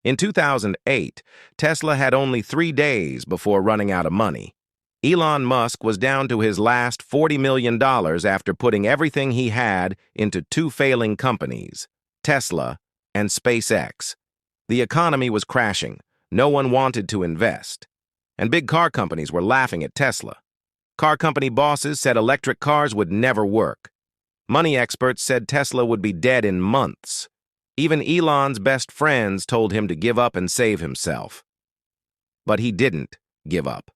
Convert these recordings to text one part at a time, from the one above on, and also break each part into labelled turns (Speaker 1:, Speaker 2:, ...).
Speaker 1: In 2008, Tesla had only 3 days before running out of money. Elon Musk was down to his last $40 million after putting everything he had into two failing companies, Tesla and SpaceX. The economy was crashing. No one wanted to invest. And big car companies were laughing at Tesla. Car company bosses said electric cars would never work. Money experts said Tesla would be dead in months. Even Elon's best friends told him to give up and save himself. But he didn't give up.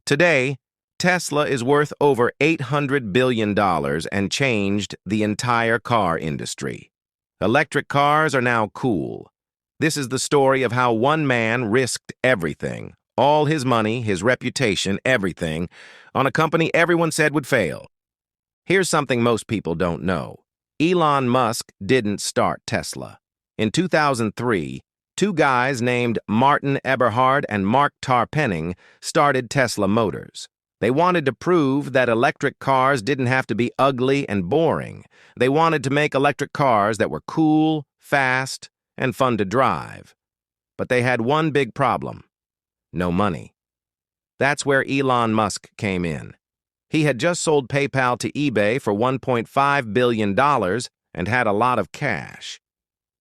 Speaker 1: Today, Tesla is worth over $800 billion and changed the entire car industry. Electric cars are now cool. This is the story of how one man risked everything, all his money, his reputation, everything, on a company everyone said would fail. Here's something most people don't know. Elon Musk didn't start Tesla. In 2003, two guys named Martin Eberhard and Mark Tarpenning started Tesla Motors. They wanted to prove that electric cars didn't have to be ugly and boring. They wanted to make electric cars that were cool, fast, and fun to drive. But they had one big problem: no money. That's where Elon Musk came in. He had just sold PayPal to eBay for $1.5 billion and had a lot of cash.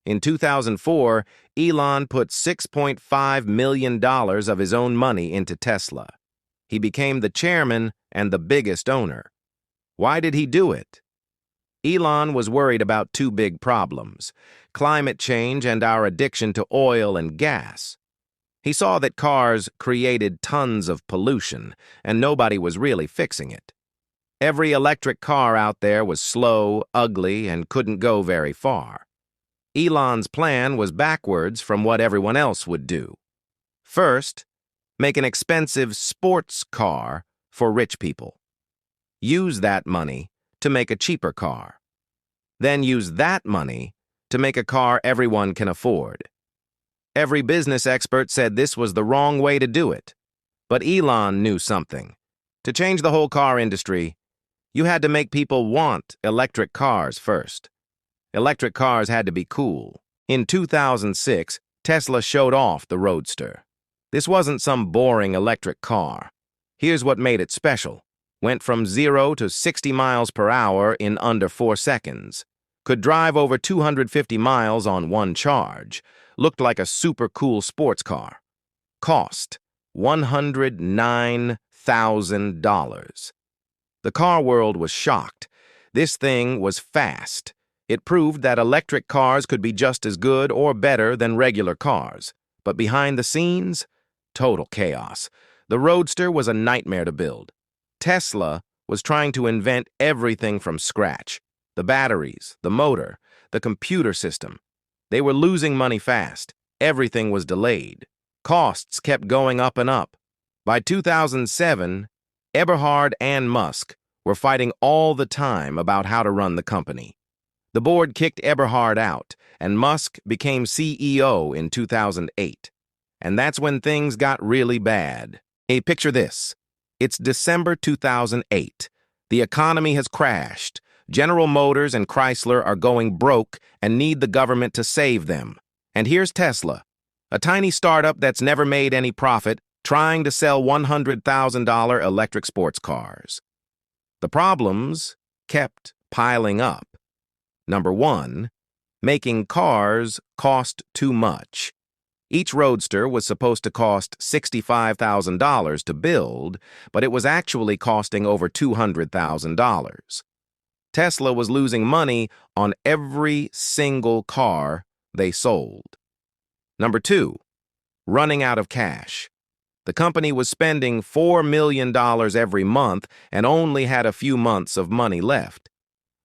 Speaker 1: In 2004, Elon put $6.5 million of his own money into Tesla. He became the chairman and the biggest owner. Why did he do it? Elon was worried about two big problems: climate change and our addiction to oil and gas. He saw that cars created tons of pollution, and nobody was really fixing it. Every electric car out there was slow, ugly, and couldn't go very far. Elon's plan was backwards from what everyone else would do. First, make an expensive sports car for rich people. Use that money to make a cheaper car. Then use that money to make a car everyone can afford. Every business expert said this was the wrong way to do it. But Elon knew something. To change the whole car industry, you had to make people want electric cars first. Electric cars had to be cool. In 2006, Tesla showed off the Roadster. This wasn't some boring electric car. Here's what made it special. Went from 0 to 60 miles per hour in under 4 seconds. Could drive over 250 miles on one charge. Looked like a super cool sports car. Cost $109,000. The car world was shocked. This thing was fast. It proved that electric cars could be just as good or better than regular cars. But behind the scenes, total chaos. The Roadster was a nightmare to build. Tesla was trying to invent everything from scratch. The batteries, the motor, the computer system. They were losing money fast. Everything was delayed. Costs kept going up and up. By 2007, Eberhard and Musk were fighting all the time about how to run the company. The board kicked Eberhard out, and Musk became CEO in 2008. And that's when things got really bad. Hey, picture this. It's December 2008. The economy has crashed. General Motors and Chrysler are going broke and need the government to save them. And here's Tesla, a tiny startup that's never made any profit, trying to sell $100,000 electric sports cars. The problems kept piling up. Number one, making cars cost too much. Each Roadster was supposed to cost $65,000 to build, but it was actually costing over $200,000. Tesla was losing money on every single car they sold. Number two, running out of cash. The company was spending $4 million every month and only had a few months of money left.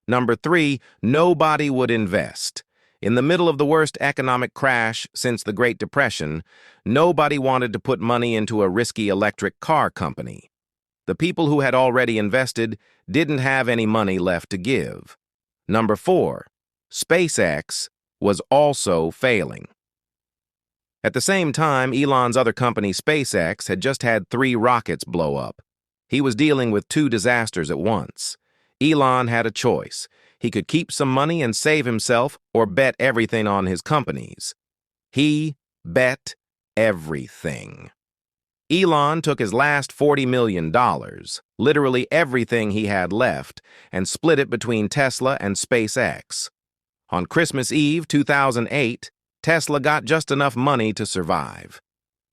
Speaker 1: Number three, nobody would invest. In the middle of the worst economic crash since the Great Depression, nobody wanted to put money into a risky electric car company. The people who had already invested didn't have any money left to give. Number four, SpaceX was also failing. At the same time, Elon's other company, SpaceX, had just had 3 rockets blow up. He was dealing with 2 disasters at once. Elon had a choice. He could keep some money and save himself or bet everything on his companies. He bet everything. Elon took his last $40 million, literally everything he had left, and split it between Tesla and SpaceX. On Christmas Eve 2008, Tesla got just enough money to survive.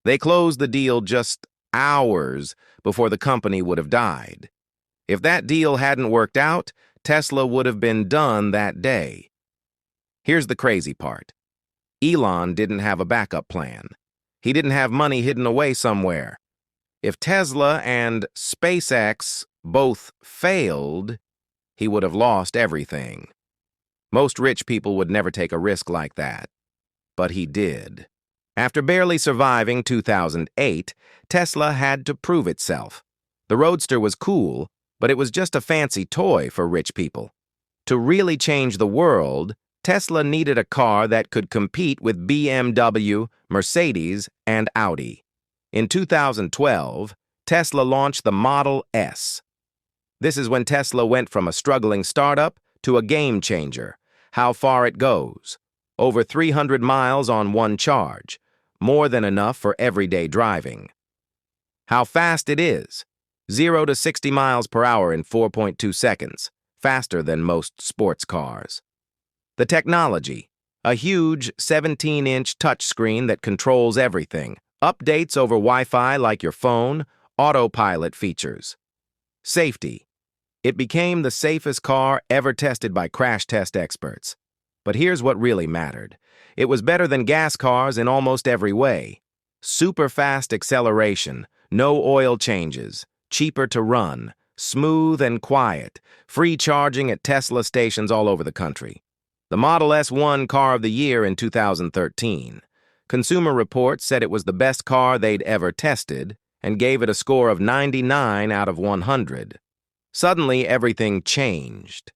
Speaker 1: They closed the deal just hours before the company would have died. If that deal hadn't worked out, Tesla would have been done that day. Here's the crazy part. Elon didn't have a backup plan. He didn't have money hidden away somewhere. If Tesla and SpaceX both failed, he would have lost everything. Most rich people would never take a risk like that. But he did. After barely surviving 2008, Tesla had to prove itself. The Roadster was cool, but it was just a fancy toy for rich people. To really change the world, Tesla needed a car that could compete with BMW, Mercedes, and Audi. In 2012, Tesla launched the Model S. This is when Tesla went from a struggling startup to a game changer. How far it goes. Over 300 miles on one charge. More than enough for everyday driving. How fast it is. 0 to 60 miles per hour in 4.2 seconds. Faster than most sports cars. The technology. A huge 17-inch touchscreen that controls everything. Updates over Wi-Fi like your phone. Autopilot features. Safety. It became the safest car ever tested by crash test experts. But here's what really mattered. It was better than gas cars in almost every way. Super fast acceleration, no oil changes, cheaper to run, smooth and quiet, free charging at Tesla stations all over the country. The Model S won Car of the Year in 2013. Consumer Reports said it was the best car they'd ever tested and gave it a score of 99 out of 100. Suddenly, everything changed.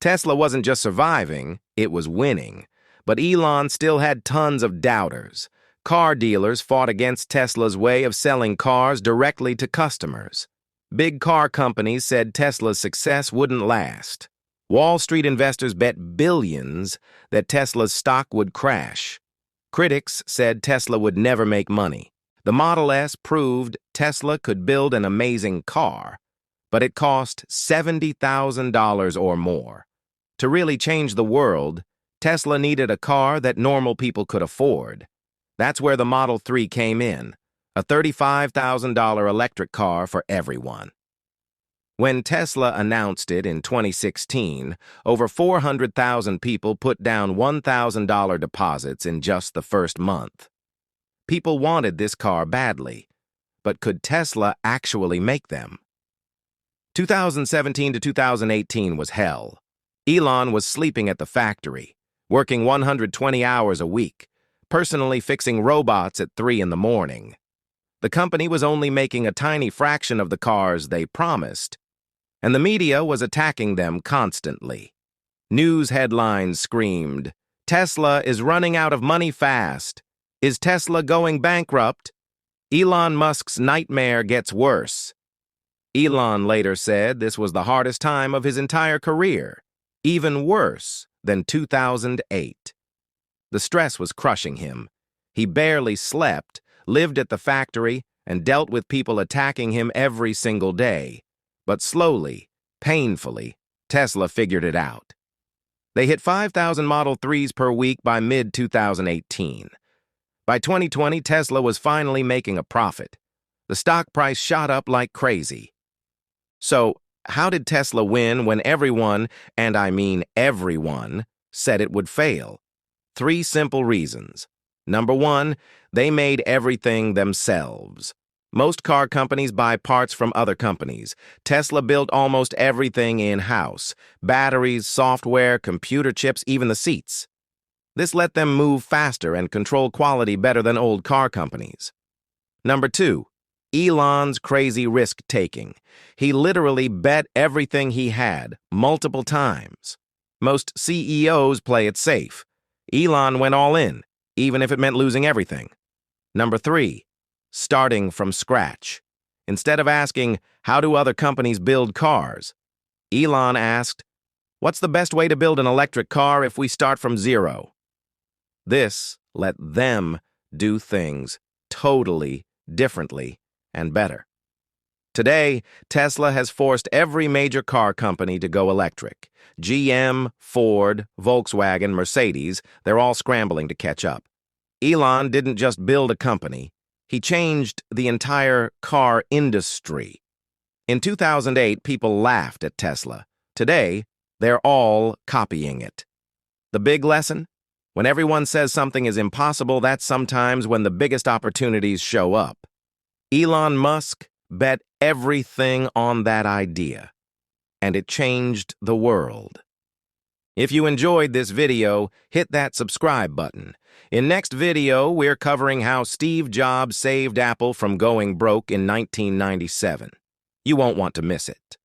Speaker 1: Tesla wasn't just surviving, it was winning. But Elon still had tons of doubters. Car dealers fought against Tesla's way of selling cars directly to customers. Big car companies said Tesla's success wouldn't last. Wall Street investors bet billions that Tesla's stock would crash. Critics said Tesla would never make money. The Model S proved Tesla could build an amazing car, but it cost $70,000 or more. To really change the world, Tesla needed a car that normal people could afford. That's where the Model 3 came in, a $35,000 electric car for everyone. When Tesla announced it in 2016, over 400,000 people put down $1,000 deposits in just the first month. People wanted this car badly, but could Tesla actually make them? 2017 to 2018 was hell. Elon was sleeping at the factory, working 120 hours a week, personally fixing robots at 3 in the morning. The company was only making a tiny fraction of the cars they promised, and the media was attacking them constantly. News headlines screamed, "Tesla is running out of money fast. Is Tesla going bankrupt? Elon Musk's nightmare gets worse." Elon later said this was the hardest time of his entire career, even worse than 2008. The stress was crushing him. He barely slept, lived at the factory, and dealt with people attacking him every single day. But slowly, painfully, Tesla figured it out. They hit 5,000 Model 3s per week by mid-2018. By 2020, Tesla was finally making a profit. The stock price shot up like crazy. So, how did Tesla win when everyone, and I mean everyone, said it would fail? 3 simple reasons. Number 1, they made everything themselves. Most car companies buy parts from other companies. Tesla built almost everything in-house. Batteries, software, computer chips, even the seats. This let them move faster and control quality better than old car companies. Number 2, Elon's crazy risk-taking. He literally bet everything he had, multiple times. Most CEOs play it safe. Elon went all in, even if it meant losing everything. Number 3, starting from scratch. Instead of asking, how do other companies build cars? Elon asked, what's the best way to build an electric car if we start from zero? This let them do things totally differently and better. Today, Tesla has forced every major car company to go electric. GM, Ford, Volkswagen, Mercedes, they're all scrambling to catch up. Elon didn't just build a company, he changed the entire car industry. In 2008, people laughed at Tesla. Today, they're all copying it. The big lesson? When everyone says something is impossible, that's sometimes when the biggest opportunities show up. Elon Musk bet everything on that idea, and it changed the world. If you enjoyed this video, hit that subscribe button. In next video, we're covering how Steve Jobs saved Apple from going broke in 1997. You won't want to miss it.